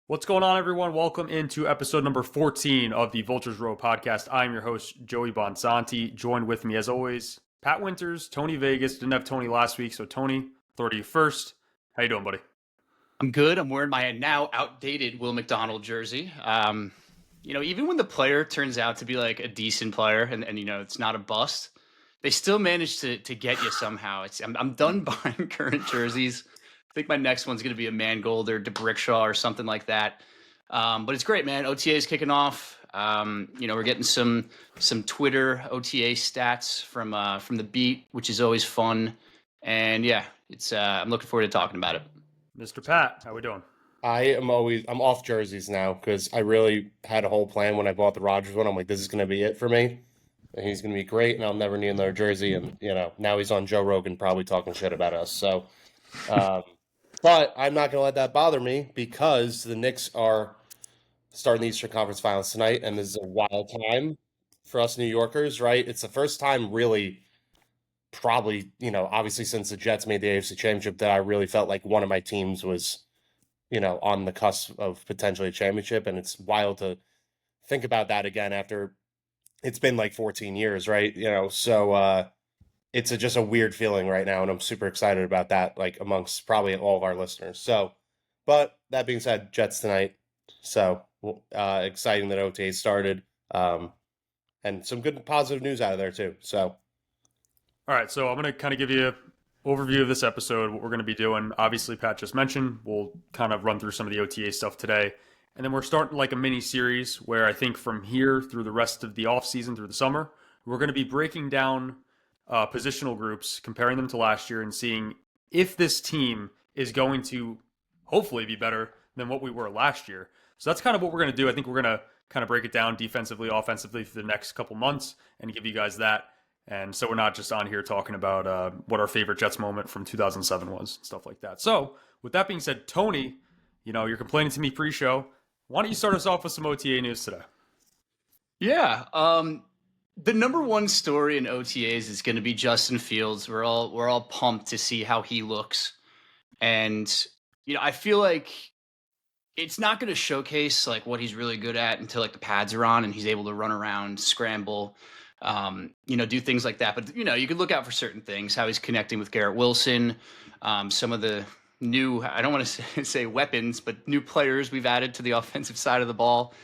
What's going on, everyone? Welcome into episode number 14 of the Vultures Row podcast. I'm your host, Joey Bonsanti. Joined with me, as always, Pat Winters, Tony Vegas. Didn't have Tony last week, so Tony, 30 first. How you doing, buddy? I'm good. I'm wearing my now outdated Will McDonald jersey. Even when the player turns out to be like a decent player and it's not a bust, they still manage to get you somehow. I'm done buying current jerseys. I think my next one's going to be a Mangold or DeBrickshaw or something like that. But it's great, man. OTA is kicking off. We're getting some Twitter OTA stats from the beat, which is always fun. And yeah, it's I'm looking forward to talking about it. Mr. Pat, how we doing? I'm off jerseys now because I really had a whole plan when I bought the Rodgers one. I'm like, this is going to be it for me. And he's going to be great, and I'll never need another jersey. And, now he's on Joe Rogan probably talking shit about us. So, but I'm not going to let that bother me because the Knicks are starting the Eastern Conference Finals tonight, and this is a wild time for us New Yorkers, right? It's the first time really probably, obviously since the Jets made the AFC Championship that I really felt like one of my teams was on the cusp of potentially a championship. And it's wild to think about that again after it's been like 14 years, right? So it's just a weird feeling right now. And I'm super excited about that, like amongst probably all of our listeners. So, but that being said, Jets tonight. So exciting that OTA started and some good positive news out of there too. So. All right, so I'm going to kind of give you an overview of this episode, what we're going to be doing. Obviously, Pat just mentioned, we'll kind of run through some of the OTA stuff today. And then we're starting like a mini series where I think from here through the rest of the off season, through the summer, we're going to be breaking down positional groups, comparing them to last year and seeing if this team is going to hopefully be better than what we were last year. So that's kind of what we're going to do. I think we're going to kind of break it down defensively, offensively for the next couple months and give you guys that. And so we're not just on here talking about what our favorite Jets moment from 2007 was, stuff like that. So with that being said, Tony, you're complaining to me pre-show. Why don't you start us off with some OTA news today? Yeah. The number one story in OTAs is going to be Justin Fields. We're all pumped to see how he looks. And, I feel like it's not going to showcase like what he's really good at until like the pads are on and he's able to run around, scramble, do things like that. But, you could look out for certain things, how he's connecting with Garrett Wilson, some of the new, I don't want to say weapons, but new players we've added to the offensive side of the ball.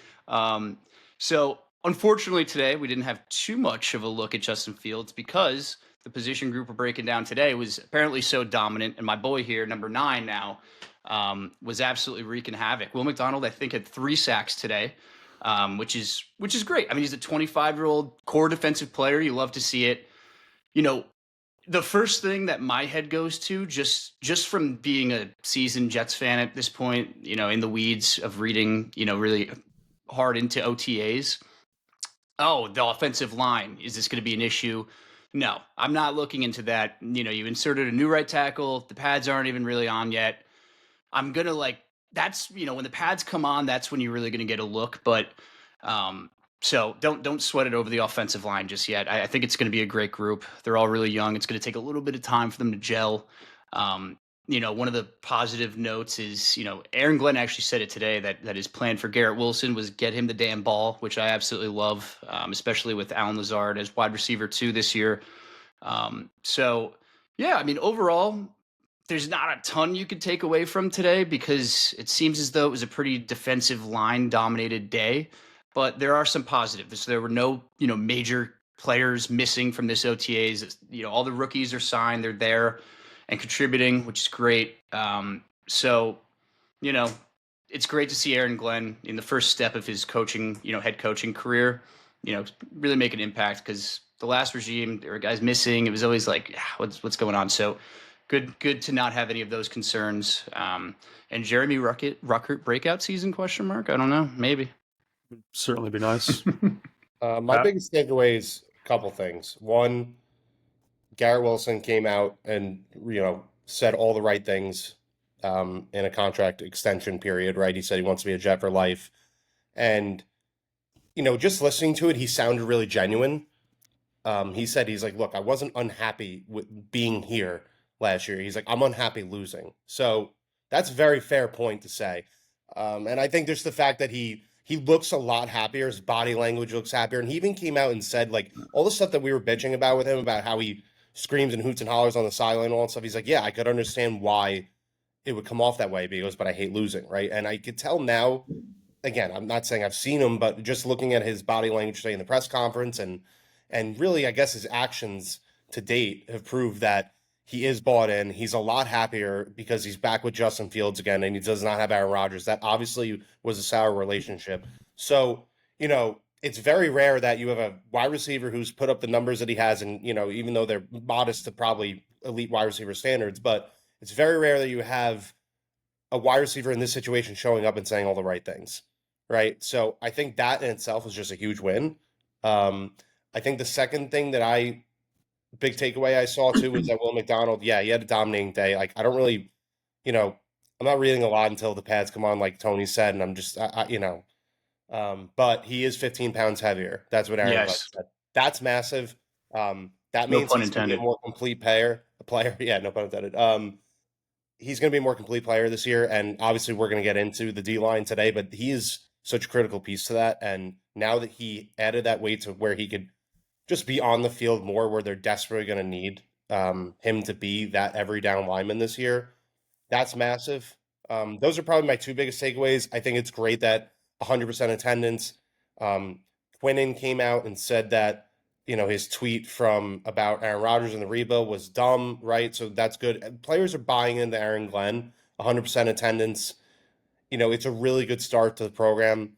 So unfortunately today we didn't have too much of a look at Justin Fields because the position group we're breaking down today was apparently so dominant. And my boy here, number 9 now, was absolutely wreaking havoc. Will McDonald, I think, had 3 sacks today. Which is great. I mean, he's a 25-year-old core defensive player. You love to see it. The first thing that my head goes to, just from being a seasoned Jets fan at this point, in the weeds of reading, really hard into OTAs. Oh, the offensive line. Is this going to be an issue? No, I'm not looking into that. You inserted a new right tackle. The pads aren't even really on yet. I'm going to that's, when the pads come on, that's when you're really going to get a look. But so don't sweat it over the offensive line just yet. I think it's going to be a great group. They're all really young. It's going to take a little bit of time for them to gel. One of the positive notes is, Aaron Glenn actually said it today that his plan for Garrett Wilson was get him the damn ball, which I absolutely love, especially with Allen Lazard as wide receiver 2 this year. So, yeah, I mean, overall, there's not a ton you could take away from today because it seems as though it was a pretty defensive line dominated day, but there are some positives. There were no, major players missing from this OTAs. All the rookies are signed, they're there and contributing, which is great. So, it's great to see Aaron Glenn in the first step of his coaching, head coaching career, really make an impact because the last regime, there were guys missing. It was always like, what's going on? So, Good to not have any of those concerns. And Jeremy Ruckert breakout season, question mark? I don't know. Maybe. Certainly be nice. My biggest takeaway is a couple things. One, Garrett Wilson came out and, said all the right things in a contract extension period, right? He said he wants to be a Jet for life. And, just listening to it, he sounded really genuine. He said, he's like, look, I wasn't unhappy with being here last year. He's like, I'm unhappy losing. So that's a very fair point to say. And I think there's the fact that he looks a lot happier. His body language looks happier, and he even came out and said like all the stuff that we were bitching about with him about how he screams and hoots and hollers on the sideline and all that stuff. He's like, yeah, I could understand why it would come off that way. But he goes, but I hate losing, right? And I could tell now. Again, I'm not saying I've seen him, but just looking at his body language today in the press conference and really, I guess his actions to date have proved that he is bought in. He's a lot happier because he's back with Justin Fields again, and he does not have Aaron Rodgers. That obviously was a sour relationship. So, it's very rare that you have a wide receiver who's put up the numbers that he has, and, even though they're modest to probably elite wide receiver standards, but it's very rare that you have a wide receiver in this situation showing up and saying all the right things. Right. So I think that in itself is just a huge win. I think the second thing big takeaway I saw too was that Will McDonald, yeah, he had a dominating day. Like, I don't really, I'm not reading a lot until the pads come on, like Tony said, and I'm just, but he is 15 pounds heavier. That's what Aaron Glenn said. That's massive. That means he's going to be a more complete player. Yeah, no pun intended. He's going to be a more complete player this year, and obviously we're going to get into the D-line today, but he is such a critical piece to that. And now that he added that weight to where he could just be on the field more, where they're desperately going to need him to be that every down lineman this year, that's massive. Those are probably my two biggest takeaways. I think it's great that 100% attendance. Quinnen came out and said that, his tweet about Aaron Rodgers and the rebuild was dumb, right? So that's good. Players are buying into Aaron Glenn, 100% attendance. It's a really good start to the program.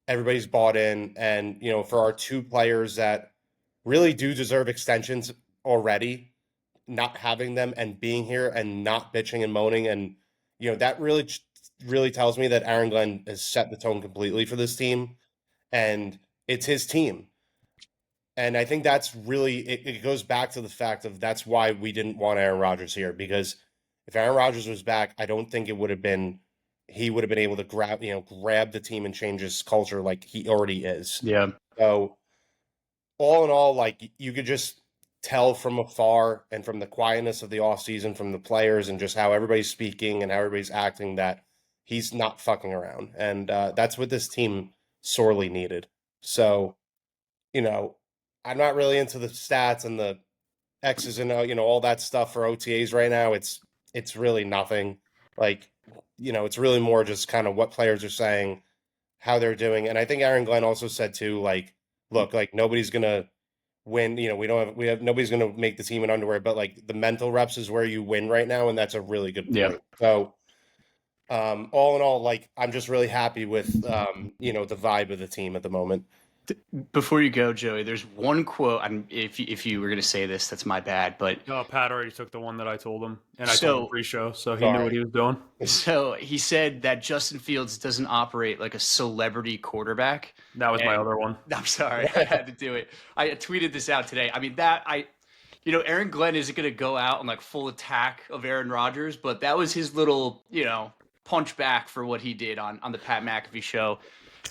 Everybody's bought in. And, for our two players that really do deserve extensions already, not having them and being here and not bitching and moaning. And, that really tells me that Aaron Glenn has set the tone completely for this team. And it's his team. And I think that's really, it goes back to the fact of that's why we didn't want Aaron Rodgers here. Because if Aaron Rodgers was back, I don't think he would have been able to grab the team and change his culture like he already is. Yeah. So all in all, like, you could just tell from afar and from the quietness of the offseason, from the players and just how everybody's speaking and how everybody's acting, that he's not fucking around. And that's what this team sorely needed. So, I'm not really into the stats and the X's and all that stuff for OTAs right now. It's really nothing. Like, it's really more just kind of what players are saying, how they're doing. And I think Aaron Glenn also said too, like, look, like, nobody's gonna win. Nobody's gonna make the team in underwear, but like the mental reps is where you win right now, and that's a really good point. Yeah. So all in all, like, I'm just really happy with the vibe of the team at the moment. Before you go, Joey, there's one quote. If you were going to say this, that's my bad. But Pat already took the one that I told him, and I told him pre-show, so he knew what he was doing. So he said that Justin Fields doesn't operate like a celebrity quarterback. That was my other one. I'm sorry, I had to do it. I tweeted this out today. I mean, Aaron Glenn isn't going to go out on like full attack of Aaron Rodgers, but that was his little, punch back for what he did on the Pat McAfee show.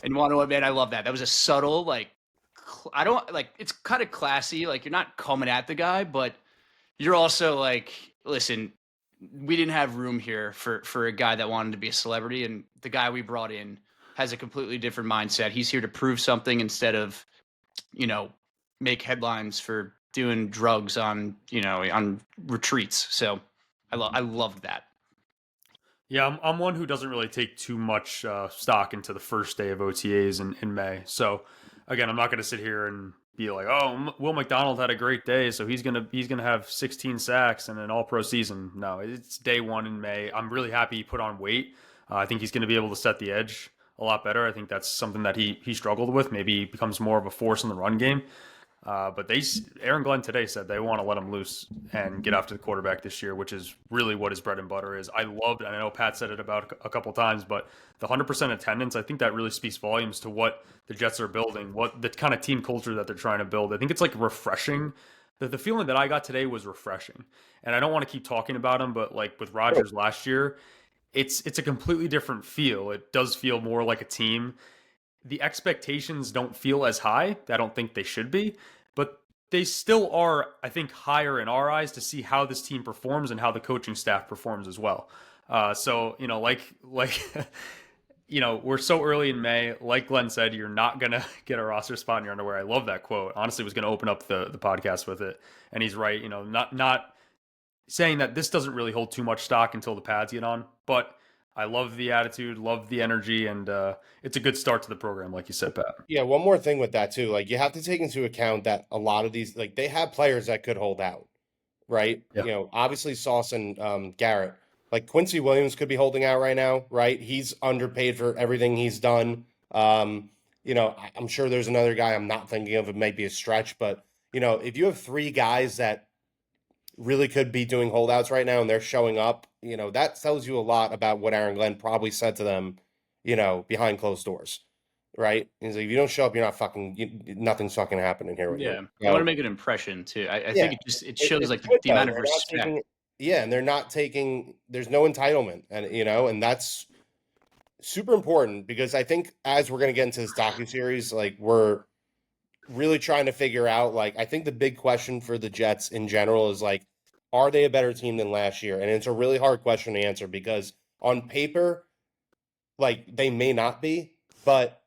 And you want to know what, man? I love that. That was a subtle, it's kind of classy. Like, you're not coming at the guy, but you're also like, listen, we didn't have room here for a guy that wanted to be a celebrity. And the guy we brought in has a completely different mindset. He's here to prove something instead of, make headlines for doing drugs on retreats. So I loved that. Yeah, I'm one who doesn't really take too much stock into the first day of OTAs in May. So, again, I'm not going to sit here and be like, oh, Will McDonald had a great day, so he's gonna have 16 sacks and an All-Pro season. No, it's day one in May. I'm really happy he put on weight. I think he's going to be able to set the edge a lot better. I think that's something that he struggled with. Maybe he becomes more of a force in the run game. But Aaron Glenn today said they want to let him loose and get after the quarterback this year, which is really what his bread and butter is. I loved, and I know Pat said it about a couple times, but the 100% attendance, I think that really speaks volumes to what the Jets are building, what the kind of team culture that they're trying to build. I think it's like refreshing. The feeling that I got today was refreshing. And I don't want to keep talking about him, but like with Rodgers last year, it's a completely different feel. It does feel more like a team. The expectations don't feel as high. I don't think they should be, but they still are, I think, higher in our eyes to see how this team performs and how the coaching staff performs as well. So, like we're so early in May. Like Glenn said, you're not going to get a roster spot in your underwear. I love that quote. Honestly, was going to open up the podcast with it. And he's right. Not saying that this doesn't really hold too much stock until the pads get on. But I love the attitude, love the energy, and it's a good start to the program, like you said, Pat. Yeah, one more thing with that too. Like you have to take into account that a lot of these, like they have players that could hold out, right? Yeah. Obviously Sauce and Garrett. Like Quincy Williams could be holding out right now, right? He's underpaid for everything he's done. I'm sure there's another guy I'm not thinking of. It might be a stretch, but if you have three guys that really could be doing holdouts right now and they're showing up, that tells you a lot about what Aaron Glenn probably said to them, behind closed doors. Right? He's like, if you don't show up, you're not nothing's fucking happening here with Yeah, you. I want to make an impression too. I think it shows it's like good, the though. amount of They're not respect. and they're not taking. There's no entitlement, and that's super important because I think as we're gonna get into this docuseries, like we're really trying to figure out. Like, I think the big question for the Jets in general is like, are they a better team than last year? And it's a really hard question to answer because on paper, like they may not be, but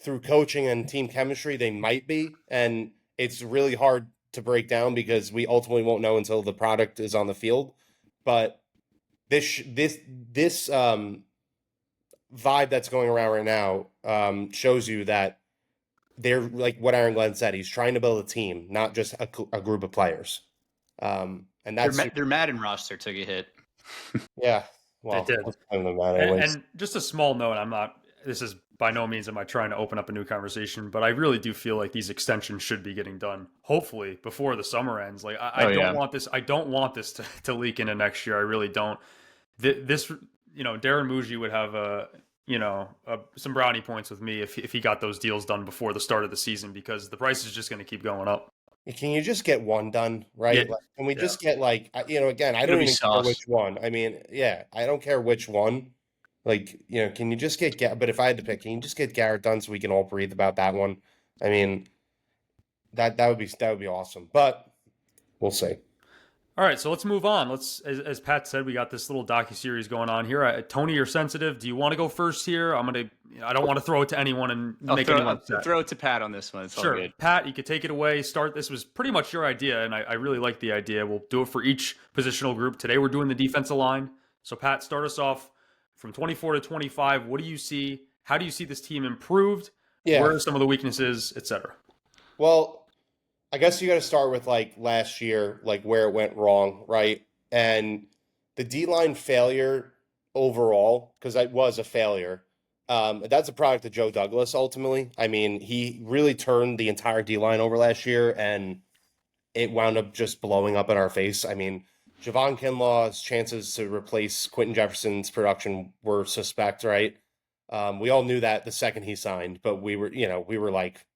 through coaching and team chemistry, they might be. And it's really hard to break down because we ultimately won't know until the product is on the field. But this vibe that's going around right now shows you that they're like what Aaron Glenn said. He's trying to build a team, not just a group of players. And that's Their Madden roster took a hit. yeah. Well, It did. And just a small note, this is by no means am I trying to open up a new conversation, but I really do feel like these extensions should be getting done, hopefully before the summer ends. Like I don't want this to leak into next year. I really don't. This, Darren Muji would have some brownie points with me if he got those deals done before the start of the season because the price is just going to keep going up. Can you just get one done, right? Yeah. Like, can we just get again, I don't even care which one. I mean, yeah, I don't care which one. Like, can you just get but if I had to pick, can you just get Garrett done so we can all breathe about that one? I mean, that would be awesome. But we'll see. All right, so let's move on. As Pat said, we got this little docuseries going on here. Tony, you're sensitive. Do you want to go first here? I don't want to throw it to anyone and make anyone upset. Throw it to Pat on this one. It's sure. All good. Pat, you could take it away. Start. This was pretty much your idea, and I really like the idea. We'll do it for each positional group. Today we're doing the defensive line. So Pat, start us off from 24 to 25. What do you see? How do you see this team improved? Yeah. Where are some of the weaknesses, etc.? Well, I guess you got to start with like last year, like where it went wrong, right? And the D-line failure overall, because it was a failure, that's a product of Joe Douglas ultimately. I mean, he really turned the entire D-line over last year, and it wound up just blowing up in our face. I mean, Javon Kinlaw's chances to replace Quentin Jefferson's production were suspect, right? We all knew that the second he signed, but we were like,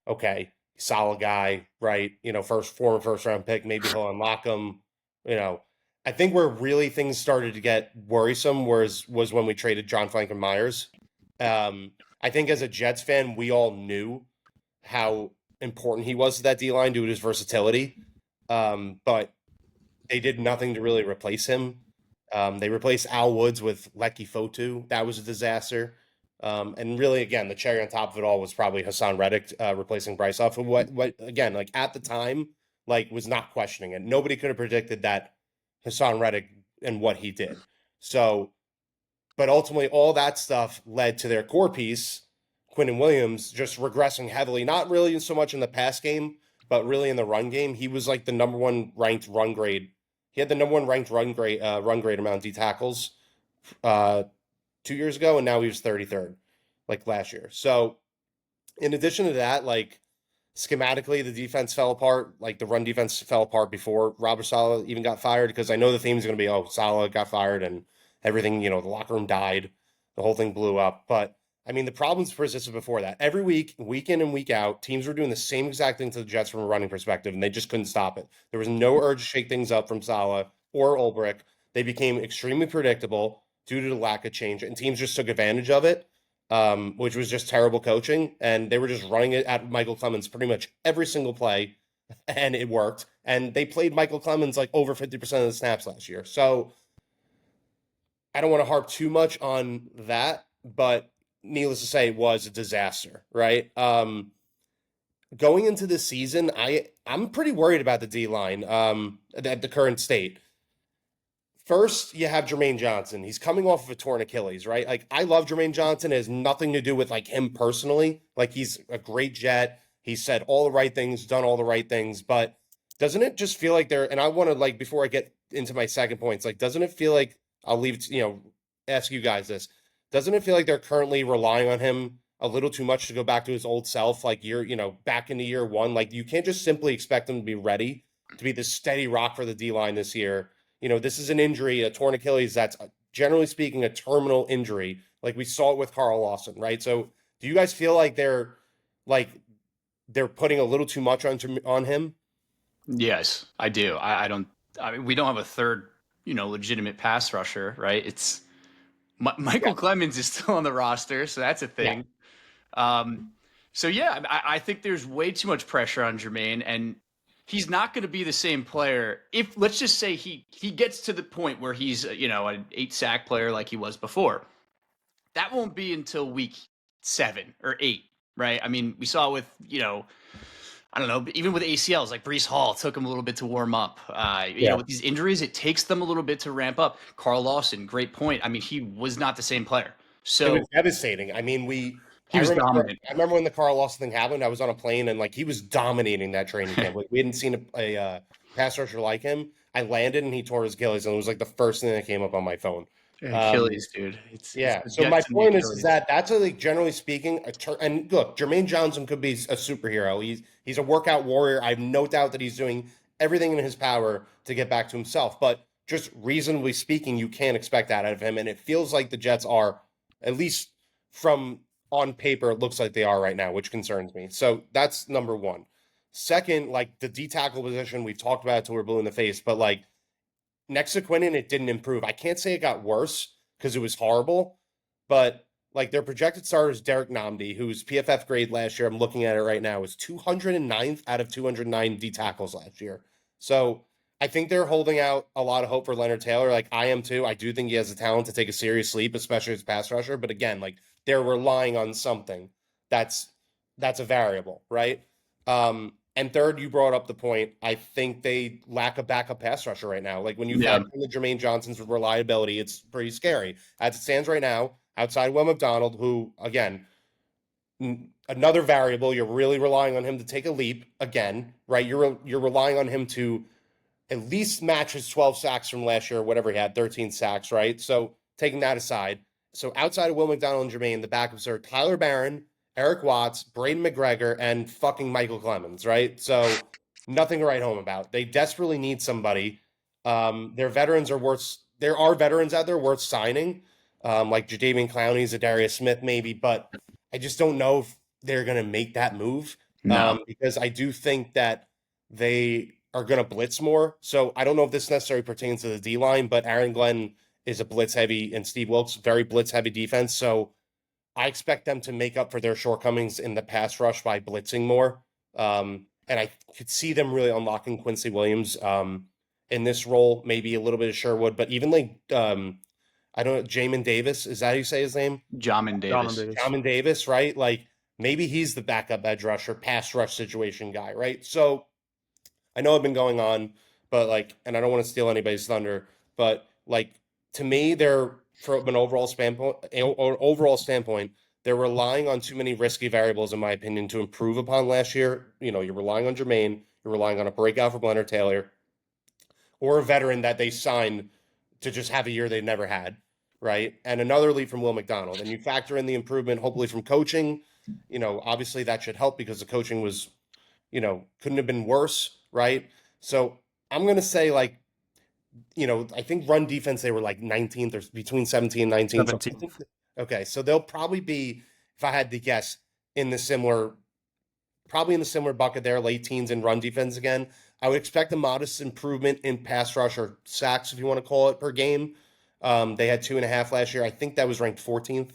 okay, solid guy, right? Former first round pick, maybe he'll unlock him. I think where really things started to get worrisome was when we traded John Franklin Myers. I think as a Jets fan, we all knew how important he was to that D-line due to his versatility. But they did nothing to really replace him. They replaced Al Woods with Lecky Fotu. That was a disaster. And really, again, the cherry on top of it all was probably Hassan Reddick replacing Bryce Huff. What again, like at the time, like was not questioning it. Nobody could have predicted that Hassan Reddick and what he did. So, but ultimately, all that stuff led to their core piece, Quinnen Williams, just regressing heavily. Not really so much in the pass game, but really in the run game. He was like the number one ranked run grade. He had the number one ranked run grade amount of D tackles 2 years ago, and now he was 33rd, like last year. So, in addition to that, like schematically, the defense fell apart. Like the run defense fell apart before Robert Saleh even got fired, because I know the theme is going to be, oh, Saleh got fired and everything, the locker room died, the whole thing blew up. But I mean, the problems persisted before that. Every week, week in and week out, teams were doing the same exact thing to the Jets from a running perspective, and they just couldn't stop it. There was no urge to shake things up from Saleh or Ulbrich. They became extremely predictable due to the lack of change, and teams just took advantage of it, which was just terrible coaching. And they were just running it at Michael Clemens pretty much every single play, and it worked. And they played Michael Clemens like over 50% of the snaps last year. So I don't want to harp too much on that, but needless to say, was a disaster, right? Going into this season, I'm pretty worried about the D line at the current state. First, you have Jermaine Johnson. He's coming off of a torn Achilles, right? Like, I love Jermaine Johnson. It has nothing to do with like him personally. Like, he's a great Jet. He said all the right things, done all the right things, but doesn't it just feel like they're, and I want to, like, before I get into my second points, like, doesn't it feel like, I'll leave it ask you guys this. Doesn't it feel like they're currently relying on him a little too much to go back to his old self, like back into year one? Like, you can't just simply expect him to be ready to be the steady rock for the D line this year. This is an injury, a torn Achilles, that's generally speaking a terminal injury. Like we saw it with Carl Lawson, right? So do you guys feel like they're putting a little too much on him? Yes, I do. I don't. I mean, we don't have a third, legitimate pass rusher, right? It's Michael Clemens is still on the roster, so that's a thing. So yeah, I think there's way too much pressure on Jermaine, and he's not going to be the same player. If let's just say he gets to the point where he's an 8-sack player like he was before, that won't be until week 7 or 8, right? I mean, we saw with I don't know, even with ACLs, like Breece Hall took him a little bit to warm up. With these injuries, it takes them a little bit to ramp up. Carl Lawson, great point. I mean, he was not the same player. So it was devastating. I mean, he was dominant. I remember when the Carl Lawson thing happened. I was on a plane and like he was dominating that training camp. Like, we hadn't seen a pass rusher like him. I landed and he tore his Achilles, and it was like the first thing that came up on my phone. Achilles, dude. So my point is that that's generally speaking, and look, Jermaine Johnson could be a superhero. He's a workout warrior. I have no doubt that he's doing everything in his power to get back to himself. But just reasonably speaking, you can't expect that out of him. And it feels like the Jets are, at least from on paper, it looks like they are right now, which concerns me. So that's number one. Second, like the D tackle position, we've talked about it till we're blue in the face, but like, next to Quinnen, it didn't improve. I can't say it got worse because it was horrible, but like their projected starter is Derek Namdi, whose PFF grade last year, I'm looking at it right now, was 209th out of 209 D tackles last year. So I think they're holding out a lot of hope for Leonard Taylor. Like I am too. I do think he has the talent to take a serious leap, especially as a pass rusher. But again, like they're relying on something that's a variable, right? And third, you brought up the point. I think they lack a backup pass rusher right now. Like when you factor in the Jermaine Johnson's reliability, it's pretty scary. As it stands right now, outside Will McDonald, who, again, another variable, you're really relying on him to take a leap again, right? You're relying on him to at least match his 12 sacks from last year, whatever he had, 13 sacks, right? So taking that aside, so outside of Will McDonald and Jermaine, the backups are Tyler Barron, Eric Watts, Braden McGregor, and fucking Michael Clemens, right? So nothing to write home about. They desperately need somebody. Their veterans are worth. There are veterans out there worth signing, like Jadeveon Clowney, Zadarius Smith, maybe, but I just don't know if they're going to make that move. Because I do think that they are going to blitz more. So I don't know if this necessarily pertains to the D line, but Aaron Glenn is a blitz heavy, and Steve Wilkes very blitz heavy defense. So I expect them to make up for their shortcomings in the pass rush by blitzing more. And I could see them really unlocking Quincy Williams in this role, maybe a little bit of Sherwood, but even like, I don't know, Jamin Davis, is that how you say his name? Jamin Davis. Jamin Davis, right? Like maybe he's the backup edge rusher, pass rush situation guy, right? So I know I've been going on, but like, and I don't want to steal anybody's thunder, but like to me, they're from an overall standpoint, they're relying on too many risky variables, in my opinion, to improve upon last year. You're relying on Jermaine, you're relying on a breakout from Leonard Taylor, or a veteran that they signed to just have a year they've never had, right? And another leap from Will McDonald. And you factor in the improvement, hopefully, from coaching. Obviously that should help because the coaching was, couldn't have been worse, right? So I'm going to say, like, I think run defense, they were like 19th or between 17 and 19. 17th. So okay, so they'll probably be, if I had to guess, probably in the similar bucket there, late teens in run defense again. I would expect a modest improvement in pass rush or sacks, if you want to call it, per game. They had 2.5 last year. I think that was ranked 14th.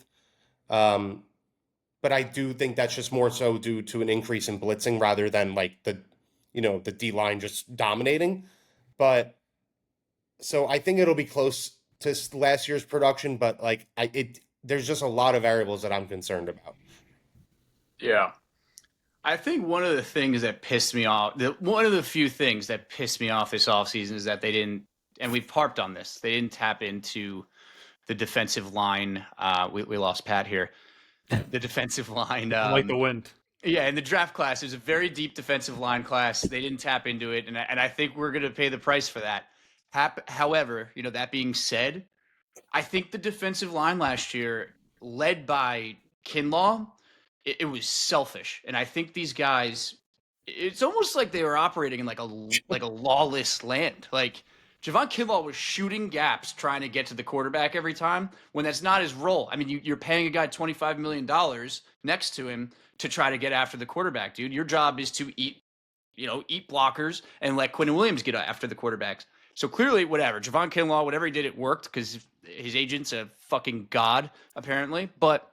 But I do think that's just more so due to an increase in blitzing rather than like the D line just dominating. But so I think it'll be close to last year's production, but like there's just a lot of variables that I'm concerned about. Yeah. I think one of the things that pissed me off, one of the few things that pissed me off this offseason is that they didn't, and we've harped on this, they didn't tap into the defensive line. We lost Pat here. The defensive line. Like the wind. Yeah, in the draft class, there's a very deep defensive line class. They didn't tap into it, and I think we're going to pay the price for that. However, that being said, I think the defensive line last year, led by Kinlaw, it was selfish, and I think these guys, it's almost like they were operating in like a lawless land. Like Javon Kinlaw was shooting gaps trying to get to the quarterback every time when that's not his role. I mean, you're paying a guy $25 million next to him to try to get after the quarterback, dude. Your job is to eat blockers and let Quinnen Williams get after the quarterbacks. So clearly, whatever, Javon Kinlaw, whatever he did, it worked because his agent's a fucking god, apparently. But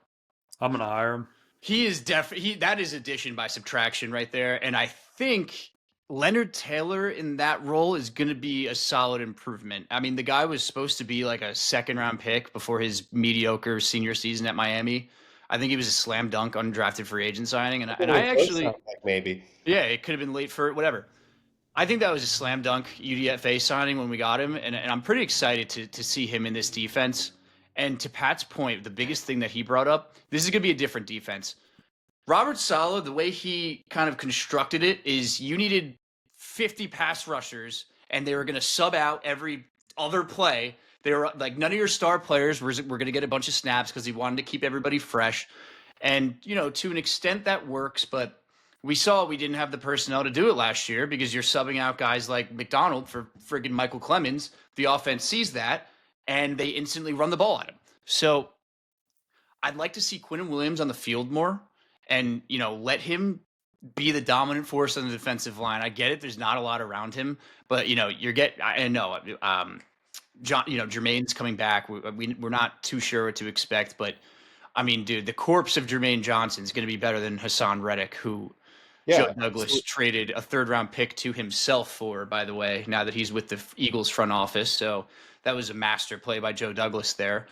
I'm going to hire him. he is that is addition by subtraction right there. And I think Leonard Taylor in that role is going to be a solid improvement. I mean, the guy was supposed to be like a second-round pick before his mediocre senior season at Miami. I think he was a slam dunk undrafted free agent signing. And I actually – maybe. Yeah, it could have been late for whatever. I think that was a slam dunk UDFA signing when we got him. And I'm pretty excited to see him in this defense. And to Pat's point, the biggest thing that he brought up, this is going to be a different defense. Robert Saleh, the way he kind of constructed it is you needed 50 pass rushers, and they were going to sub out every other play. They were like, none of your star players were going to get a bunch of snaps because he wanted to keep everybody fresh. And, to an extent that works, but we saw we didn't have the personnel to do it last year because you're subbing out guys like McDonald for friggin' Michael Clemens. The offense sees that, and they instantly run the ball at him. So I'd like to see Quinnen Williams on the field more and, let him be the dominant force on the defensive line. I get it. There's not a lot around him, but, I know, John, Jermaine's coming back. We're not too sure what to expect, but I mean, dude, the corpse of Jermaine Johnson is going to be better than Hassan Reddick, who Joe Douglas traded a third-round pick to himself for, by the way, now that he's with the Eagles front office. So that was a master play by Joe Douglas there.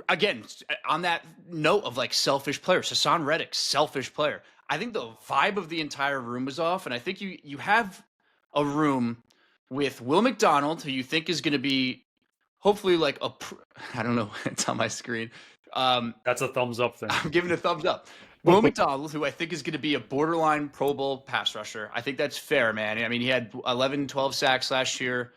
Again, on that note of like selfish players, Hassan Reddick, selfish player. I think the vibe of the entire room was off, and I think you have a room with Will McDonald, who you think is going to be hopefully like I don't know, it's on my screen. That's a thumbs up thing. I'm giving a thumbs up. Will McDonald, who I think is going to be a borderline Pro Bowl pass rusher. I think that's fair, man. I mean, he had 11, 12 sacks last year,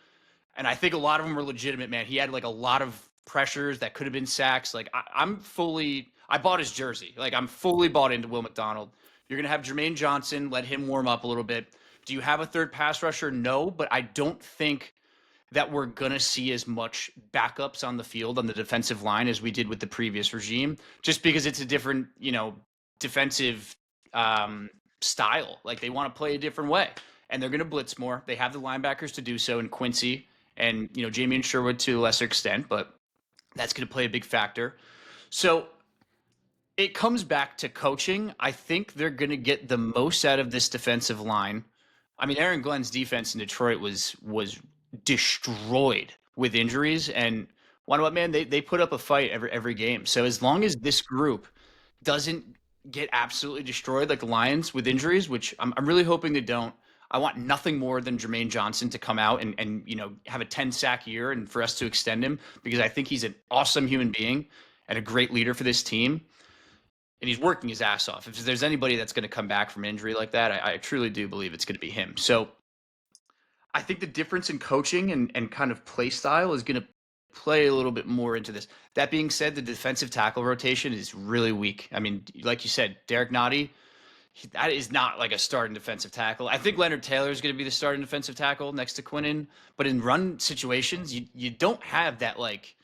and I think a lot of them were legitimate, man. He had like a lot of pressures that could have been sacks. Like I bought his jersey. Like I'm fully bought into Will McDonald. You're going to have Jermaine Johnson, let him warm up a little bit. Do you have a third pass rusher? No, but I don't think that we're going to see as much backups on the field on the defensive line as we did with the previous regime, just because it's a different, defensive style. Like they want to play a different way, and they're going to blitz more. They have the linebackers to do so in Quincy and, Jamie and Sherwood to a lesser extent, but that's going to play a big factor. So it comes back to coaching. I think they're going to get the most out of this defensive line. I mean, Aaron Glenn's defense in Detroit was destroyed with injuries, and what, man, they put up a fight every game. So as long as this group doesn't get absolutely destroyed like the Lions with injuries, which I'm really hoping they don't, I want nothing more than Jermaine Johnson to come out and have a 10-sack year and for us to extend him, because I think he's an awesome human being and a great leader for this team. And he's working his ass off. If there's anybody that's going to come back from injury like that, I truly do believe it's going to be him. So I think the difference in coaching and kind of play style is going to play a little bit more into this. That being said, the defensive tackle rotation is really weak. I mean, like you said, Derek Nottie, that is not like a starting defensive tackle. I think Leonard Taylor is going to be the starting defensive tackle next to Quinnen. But in run situations, you don't have that like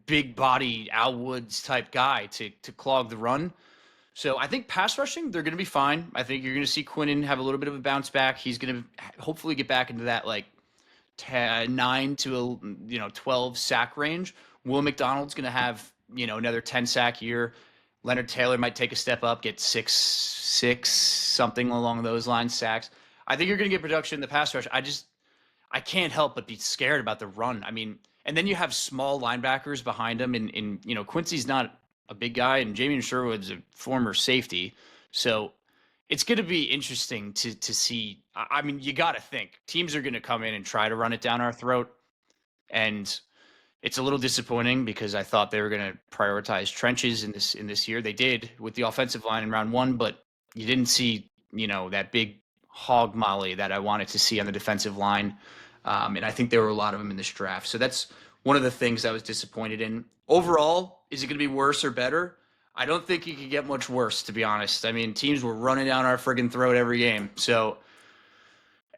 big body Al Woods type guy to clog the run. So I think pass rushing, they're going to be fine. I think you're going to see Quinnen have a little bit of a bounce back. He's going to hopefully get back into that like 9 to 12 sack range. Will McDonald's going to have another 10-sack year. Leonard Taylor might take a step up, get six something along those lines sacks. I think you're going to get production in the pass rush. I can't help but be scared about the run. I mean, And then you have small linebackers behind him. And Quincy's not a big guy, and Jamien Sherwood's a former safety. So it's going to be interesting to see. I mean, you got to think teams are going to come in and try to run it down our throat. And it's a little disappointing because I thought they were going to prioritize trenches in this year. They did with the offensive line in round 1, but you didn't see, that big hog molly that I wanted to see on the defensive line. And I think there were a lot of them in this draft. So that's one of the things I was disappointed in. Overall, is it going to be worse or better? I don't think it could get much worse, to be honest. I mean, teams were running down our friggin' throat every game. So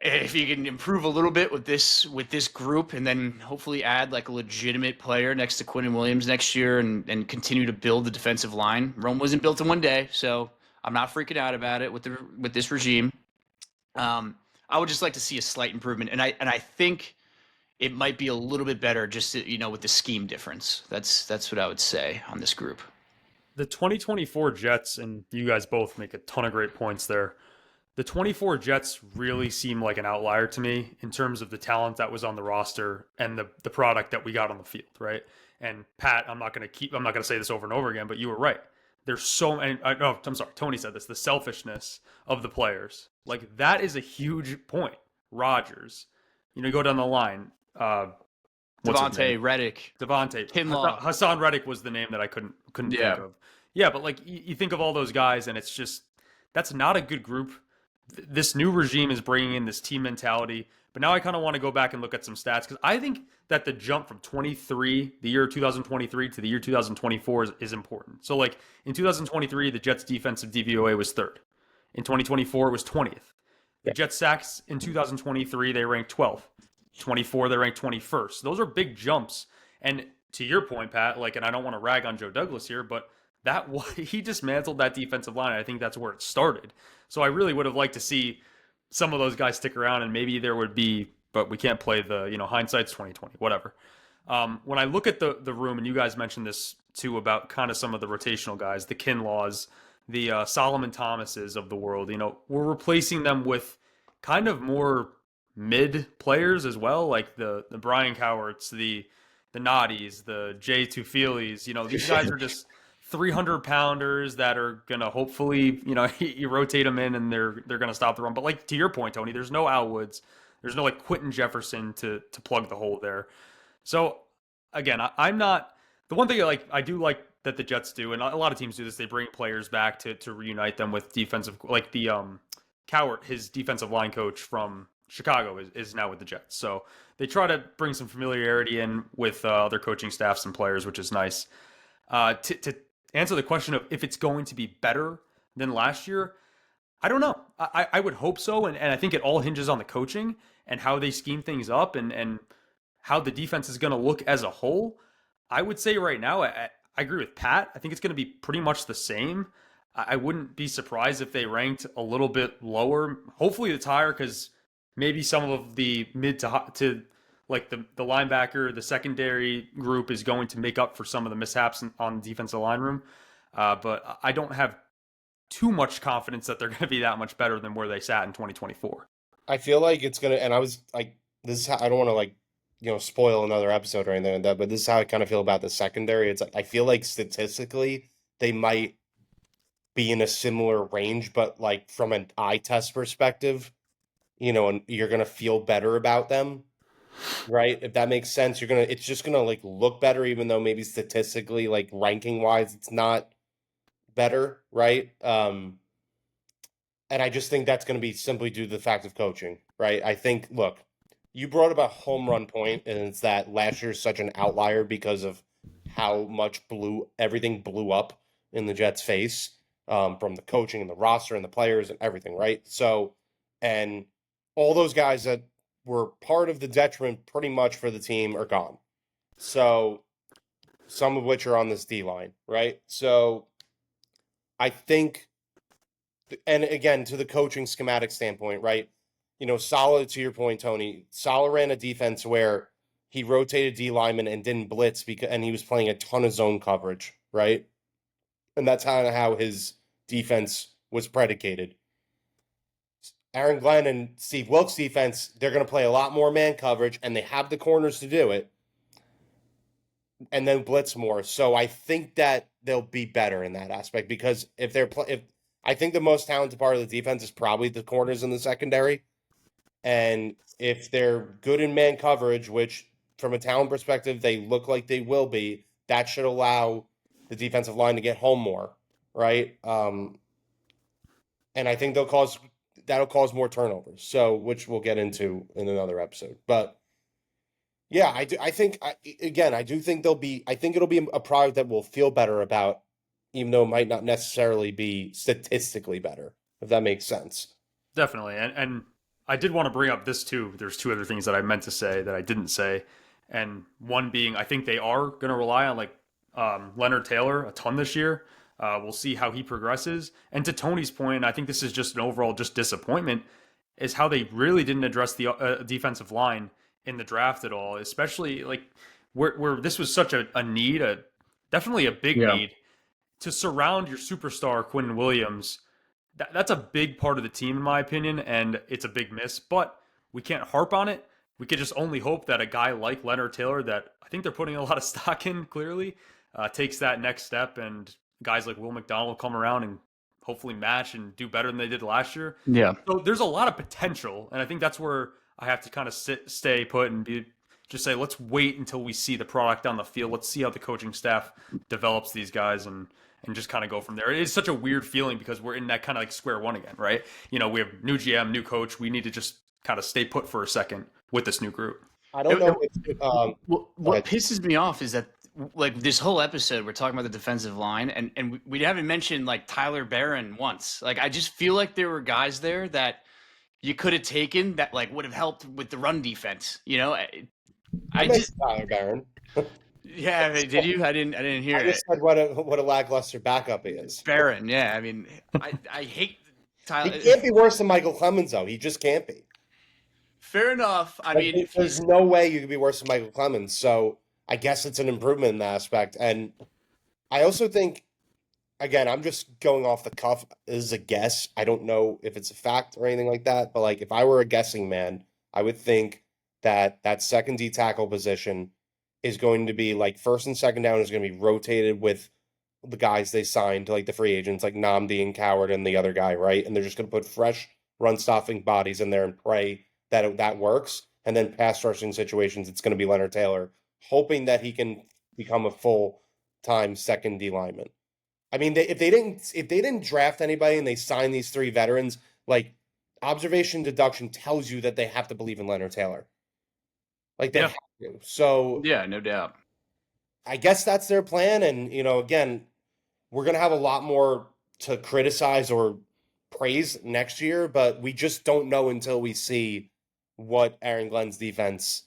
if you can improve a little bit with this group, and then hopefully add like a legitimate player next to Quinnen Williams next year, and continue to build the defensive line. Rome wasn't built in one day, so I'm not freaking out about it with this regime. I would just like to see a slight improvement, and I think it might be a little bit better just with the scheme difference. That's what I would say on this group. The 2024 Jets, and you guys both make a ton of great points there. The 24 Jets really seem like an outlier to me in terms of the talent that was on the roster and the product that we got on the field, right? And Pat, I'm not going to say this over and over again, but you were right. There's so many. I'm sorry, Tony said this. The selfishness of the players, like that is a huge point. Rodgers, you go down the line. Devontae, Reddick, Kinlaw. Hassan Reddick was the name that I couldn't think of. Yeah, but like you think of all those guys, and it's just that's not a good group. This new regime is bringing in this team mentality, but now I kind of want to go back and look at some stats because I think that the jump from the year 2023 to the year 2024 is important. So like in 2023, the Jets defensive DVOA was 3rd. In 2024, it was 20th. The Jets sacks in 2023, they ranked 12th. 24, they ranked 21st. Those are big jumps. And to your point, Pat, and I don't want to rag on Joe Douglas here, but he dismantled that defensive line. I think that's where it started. So I really would have liked to see some of those guys stick around, and maybe there would be, but we can't play the, hindsight's 2020, whatever. When I look at the room, and you guys mentioned this too about kind of some of the rotational guys, the Kinlaws, the Solomon Thomases of the world, we're replacing them with kind of more mid players as well, like the Brian Cowarts, the Noddies, the Jay Tufilis. These guys are just 300-pounders that are gonna hopefully, you rotate them in and they're gonna stop the run. But like to your point, Tony, there's no Al Woods, there's no like Quentin Jefferson to plug the hole there. So again, I'm not the one thing I do like that the Jets do, and a lot of teams do this. They bring players back to reunite them with defensive, like the Cowart, his defensive line coach from Chicago is now with the Jets. So they try to bring some familiarity in with other coaching staffs and players, which is nice. To answer the question of if it's going to be better than last year, I don't know. I would hope so, and I think it all hinges on the coaching and how they scheme things up and how the defense is going to look as a whole. I would say right now, I agree with Pat. I think it's going to be pretty much the same. I wouldn't be surprised if they ranked a little bit lower. Hopefully it's higher because maybe some of the mid to like the linebacker, the secondary group is going to make up for some of the mishaps on the defensive line room. But I don't have too much confidence that they're going to be that much better than where they sat in 2024. I feel like it's going to, and I was like, this is how, I don't want to spoil another episode or anything like that, but this is how I kind of feel about the secondary. It's like, I feel like statistically they might be in a similar range, but like from an eye test perspective, and you're going to feel better about them, right? If that makes sense, it's just going to like look better, even though maybe statistically, like ranking wise, it's not better, right? And I just think that's going to be simply due to the fact of coaching, right? I think, look, you brought up a home run point, and it's that last year's such an outlier because of how much everything blew up in the Jets' face, from the coaching and the roster and the players and everything, right? So, and all those guys that were part of the detriment pretty much for the team are gone. So, some of which are on this D line, right? So, I think, and again, to the coaching schematic standpoint, right? Saleh, to your point, Tony, Saleh ran a defense where he rotated D linemen and didn't blitz and he was playing a ton of zone coverage, right? And that's how his defense was predicated. Aaron Glenn and Steve Wilkes' defense, they're going to play a lot more man coverage, and they have the corners to do it. and then blitz more. So I think that they'll be better in that aspect because if I think the most talented part of the defense is probably the corners in the secondary, and if they're good in man coverage, which from a talent perspective they look like they will be, that should allow the defensive line to get home more, right? And I think that'll cause more turnovers. So, which we'll get into in another episode. But yeah, I do. I think I do think they'll be. I think it'll be a product that we'll feel better about, even though it might not necessarily be statistically better, if that makes sense. Definitely. And I did want to bring up this too. There's two other things that I meant to say that I didn't say. And one being, I think they are going to rely on like Leonard Taylor a ton this year. We'll see how he progresses. And to Tony's point, I think this is just an overall just disappointment, is how they really didn't address the defensive line in the draft at all, especially like where this was such a need, definitely a big need to surround your superstar Quinn Williams. That's a big part of the team, in my opinion, and it's a big miss. But we can't harp on it. We could just only hope that a guy like Leonard Taylor, that I think they're putting a lot of stock in, clearly, takes that next step, and guys like Will McDonald come around and hopefully match and do better than they did last year. Yeah. So there's a lot of potential, and I think that's where I have to kind of stay put and just say, let's wait until we see the product on the field. Let's see how the coaching staff develops these guys and just kind of go from there. It is such a weird feeling because we're in that kind of like square one again, right? You know, we have new GM, new coach. We need to just kind of stay put for a second with this new group. I don't know. What pisses me off is that like this whole episode, we're talking about the defensive line, and we haven't mentioned like Tyler Barron once. Like I just feel like there were guys there that you could have taken that like would have helped with the run defense. You know, I just Tyler Barron. Yeah, I mean, did you? I didn't hear I just said what a lackluster backup he is. Barron, yeah. I mean, I hate Tyler. He can't be worse than Michael Clemens, though. He just can't be. Fair enough. I mean, there's no way you could be worse than Michael Clemens. So I guess it's an improvement in that aspect. And I also think, again, I'm just going off the cuff. This is a guess. I don't know if it's a fact or anything like that. But like, if I were a guessing man, I would think that second D tackle position is going to be like first and second down is going to be rotated with the guys they signed, like the free agents, like Namdi and Coward and the other guy, right? And they're just going to put fresh run-stopping bodies in there and pray that that works. And then pass rushing situations, it's going to be Leonard Taylor, hoping that he can become a full-time second D lineman. I mean, if they didn't draft anybody and they signed these three veterans, like observation deduction tells you that they have to believe in Leonard Taylor. Like they have to. So yeah, no doubt. I guess that's their plan. And, you know, again, we're going to have a lot more to criticize or praise next year, but we just don't know until we see what Aaron Glenn's defense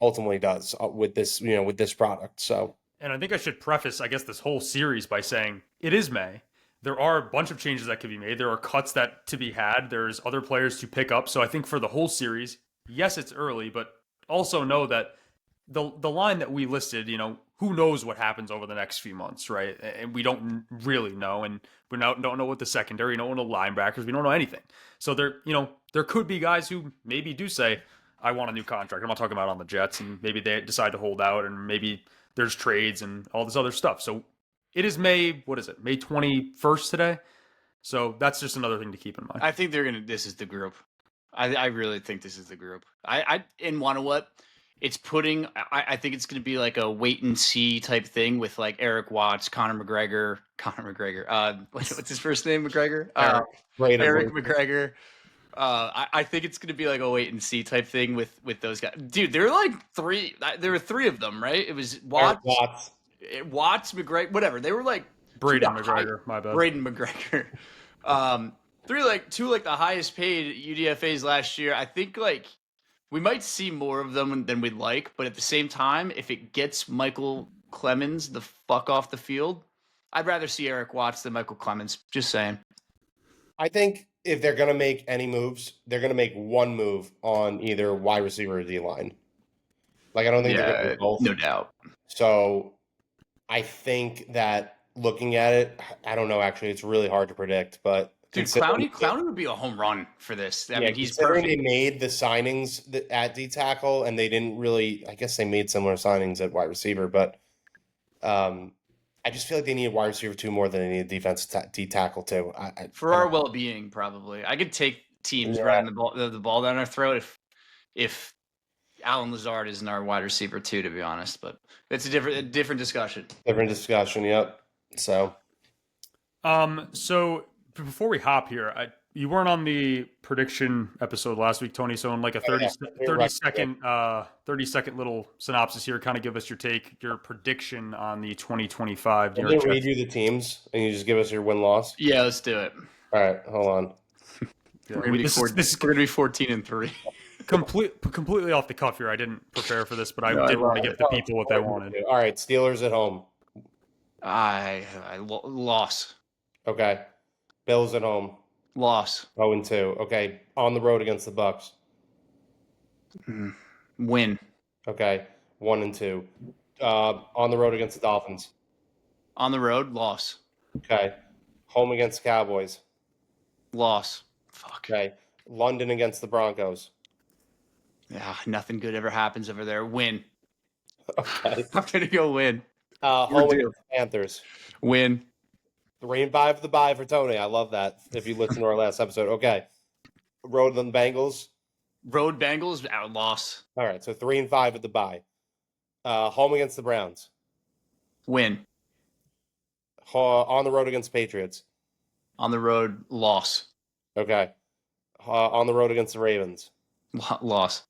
ultimately does with this, you know, with this product. So, and I think I should preface, I guess, this whole series by saying it is May. There are a bunch of changes that could be made. There are cuts that to be had. There's other players to pick up. So I think for the whole series, yes, it's early, but also know that the line that we listed, you know, who knows what happens over the next few months, right? And we don't really know, and we don't know what the secondary, don't know linebackers, we don't know anything. So there could be guys who maybe do say, I want a new contract. I'm not talking about on the Jets, and maybe they decide to hold out, and maybe there's trades and all this other stuff. So it is May 21st today. So that's just another thing to keep in mind. I think this is the group. I really think this is the group. And you know what? It's putting. I think it's going to be like a wait and see type thing with like Eric Watts, Conor McGregor. What's his first name? McGregor. Eric McGregor. I think it's going to be like a wait and see type thing with those guys. Dude, there were like three. There were three of them, right? It was Watts, McGregor, whatever. They were like Braden McGregor. My bad. Braden McGregor. Two the highest paid UDFAs last year. I think like we might see more of them than we'd like, but at the same time, if it gets Michael Clemens the fuck off the field, I'd rather see Eric Watts than Michael Clemens. Just saying. I think if they're going to make any moves, they're going to make one move on either wide receiver or D line. Like, I don't think they're going to do both. No doubt. So I think that looking at it, I don't know, actually, it's really hard to predict, but dude, Clowney would be a home run for this. I mean, he's perfect. They made the signings at D tackle, and they didn't really. I guess they made similar signings at wide receiver, but I just feel like they need a wide receiver 2 more than they need a defensive D tackle 2. For our well-being, probably. I could take teams Yeah. running the ball down our throat if Alan Lazard isn't our wide receiver too, to be honest. But it's a different discussion. Different discussion, yep. So So before we hop here, you weren't on the prediction episode last week, Tony. So in like a 30 second little synopsis here, kind of give us your prediction on the 2025 New I'm York gonna read Jets. you the teams, and you just give us your win-loss. Yeah, let's do it. All right, hold on. Yeah, We're gonna be this is we're gonna be 14-3. completely off the cuff here. I didn't prepare for this, but I No, did I want to love give the people what they wanted. All right, Steelers at home. I loss. Okay. Bills at home. Loss. 0-2. Okay. On the road against the Bucks. Win. Okay. 1-2. On the road against the Dolphins. On the road, loss. Okay. Home against the Cowboys. Loss. Fuck. Okay. London against the Broncos. Yeah, nothing good ever happens over there. Win. Okay. I'm gonna go win. Home due. against the Panthers. Win. 3-5 for the bye for Tony. I love that. If you listen to our last episode. Okay. Road on the Bengals. Road Bengals, loss. All right. So 3-5 at the bye. Home against the Browns. Win. On the road against Patriots. On the road, loss. Okay. On the road against the Ravens. Loss.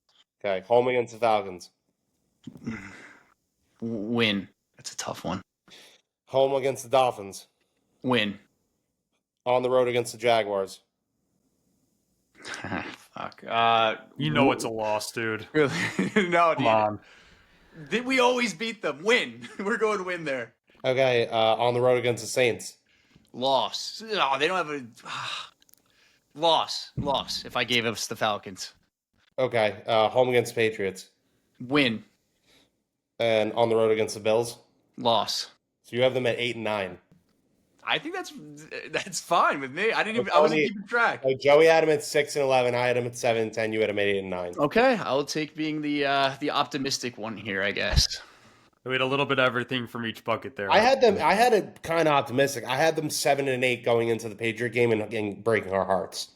Okay. Home against the Falcons. Win. That's a tough one. Home against the Dolphins. Win. On the road against the Jaguars. Fuck. You know it's a loss, dude. no, Come dude. on. We always beat them. Win. We're going to win there. Okay. On the road against the Saints. Loss. No, they don't have a loss. Loss. If I gave us the Falcons. Okay. Home against the Patriots. Win. And on the road against the Bills. Loss. So you have them at 8-9. I think that's fine with me. I wasn't keeping track. So Joey had him at 6-11. I had him at 7-10. You had him at 8-9. Okay, I'll take being the optimistic one here, I guess. We had a little bit of everything from each bucket there. I had it kind of optimistic. I had them 7-8 going into the Patriot game and breaking our hearts.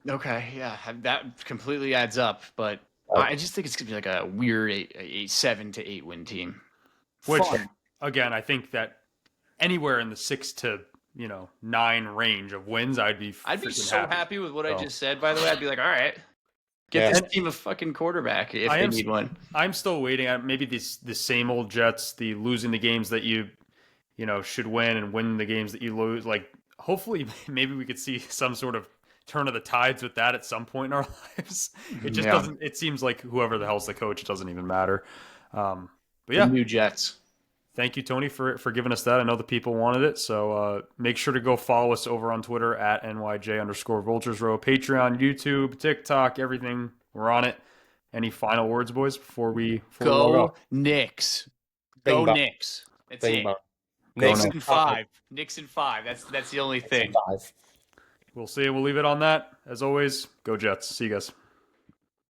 Okay, yeah, that completely adds up. But I just think it's gonna be like a weird 7 to 8 win team. Which, Fun. again, I think that anywhere in the 6 to 9 range of wins, I'd be freaking so happy with what I So- just said. By the way, I'd be like, all right, get Yeah. this team a fucking quarterback if they need one. I'm still waiting. Maybe the same old Jets, the losing the games that you should win and win the games that you lose. Like, hopefully, maybe we could see some sort of turn of the tides with that at some point in our lives. It just doesn't. It seems like whoever the hell's the coach, it doesn't even matter. But yeah, The new Jets. thank you, Tony, for giving us that. I know the people wanted it, so make sure to go follow us over on Twitter at NYJ_Vultures Row, Patreon, YouTube, TikTok, everything. We're on it. Any final words, boys, before we Go Knicks. Bing Go bong. Knicks. That's Bing it. bong. Knicks Knicks in 5. Knicks in 5. That's the only thing. 5. We'll see. We'll leave it on that. As always, go Jets. See you guys.